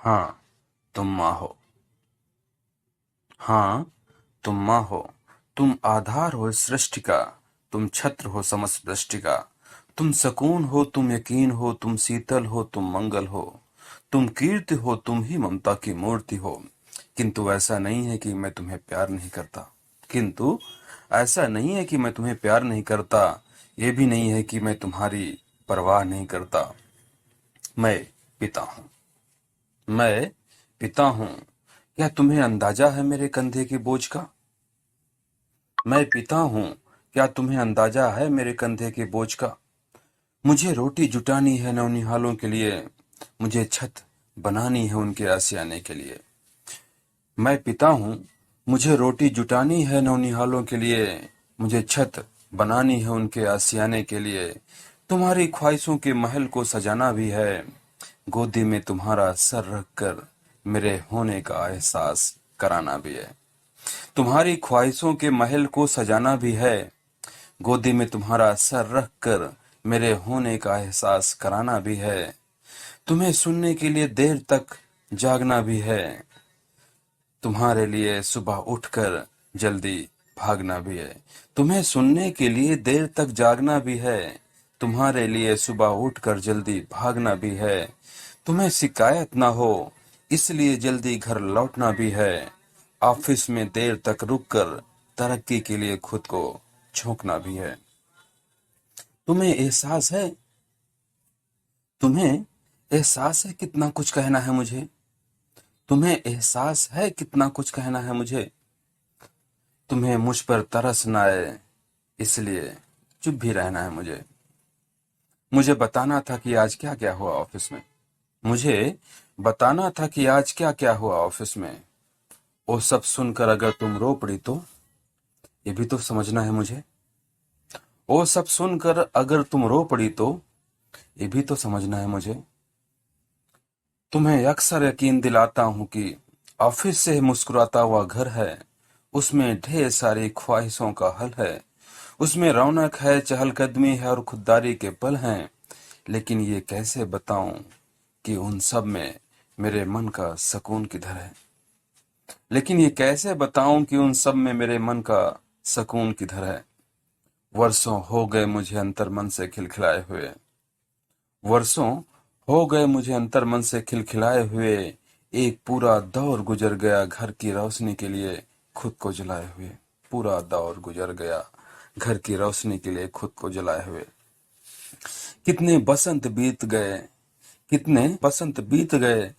हाँ, तुम माँ हो। हाँ, तुम माँ हो। तुम आधार हो इस सृष्टि का। तुम छत्र हो समस्त दृष्टि का। तुम सकून हो, तुम यकीन हो, तुम शीतल हो, तुम मंगल हो। तुम कीर्ति हो, तुम ही ममता की मूर्ति हो। किंतु ऐसा नहीं है कि मैं तुम्हें प्यार नहीं करता। किंतु ऐसा नहीं है कि मैं तुम्हें प्यार नहीं करता। ये भी नहीं है कि मैं तुम्हारी परवाह नहीं करता। मैं पिता हूँ। मैं पिता हूँ। क्या तुम्हें अंदाजा है मेरे कंधे के बोझ का? मैं पिता हूँ। क्या तुम्हें अंदाजा है मेरे कंधे के बोझ का? मुझे रोटी जुटानी है नौनिहालों के लिए। मुझे छत बनानी है उनके आशियाने के लिए। मैं पिता हूँ। मुझे रोटी जुटानी है नौनिहालों के लिए। मुझे छत बनानी है उनके आशियाने के लिए। तुम्हारी ख्वाहिशों के महल को सजाना भी है। गोदी में तुम्हारा सर रखकर मेरे होने का एहसास कराना भी है। तुम्हारी ख्वाहिशों के महल को सजाना भी है। गोदी में तुम्हारा सर रख कर मेरे होने का एहसास कराना भी है। तुम्हें सुनने के लिए देर तक जागना भी है। तुम्हारे लिए सुबह उठकर जल्दी भागना भी है। तुम्हें सुनने के लिए देर तक जागना भी है। तुम्हारे लिए सुबह उठकर जल्दी भागना भी है। तुम्हें शिकायत ना हो इसलिए जल्दी घर लौटना भी है। ऑफिस में देर तक रुककर तरक्की के लिए खुद को झोंकना भी है। तुम्हें एहसास है तुम्हें एहसास है कितना कुछ कहना है मुझे। तुम्हें एहसास है कितना कुछ कहना है मुझे। तुम्हें मुझ पर तरस न आए इसलिए चुप भी रहना है मुझे। मुझे बताना था कि आज क्या क्या हुआ ऑफिस में। मुझे बताना था कि आज क्या क्या हुआ ऑफिस में। वो सब सुनकर अगर तुम रो पड़ी तो ये भी तो समझना है मुझे। वो सब सुनकर अगर तुम रो पड़ी तो ये भी तो समझना है मुझे। तुम्हें अक्सर यकीन दिलाता हूं कि ऑफिस से मुस्कुराता हुआ घर है। उसमें ढेर सारी ख्वाहिशों का हल है। उसमें रौनक है, चहलकदमी है और खुददारी के पल हैं। लेकिन ये कैसे बताऊं कि उन सब में मेरे मन का सुकून किधर है। लेकिन ये कैसे बताऊं कि उन सब में मेरे मन का सुकून किधर है। वर्षों हो गए मुझे अंतर मन से खिलखिलाए हुए। वर्षों हो गए मुझे अंतर मन से खिलखिलाए हुए। एक पूरा दौर गुजर गया घर की रोशनी के लिए खुद को जलाए हुए। पूरा दौर गुजर गया घर की रोशनी के लिए खुद को जलाए हुए। कितने बसंत बीत गए। कितने बसंत बीत गए।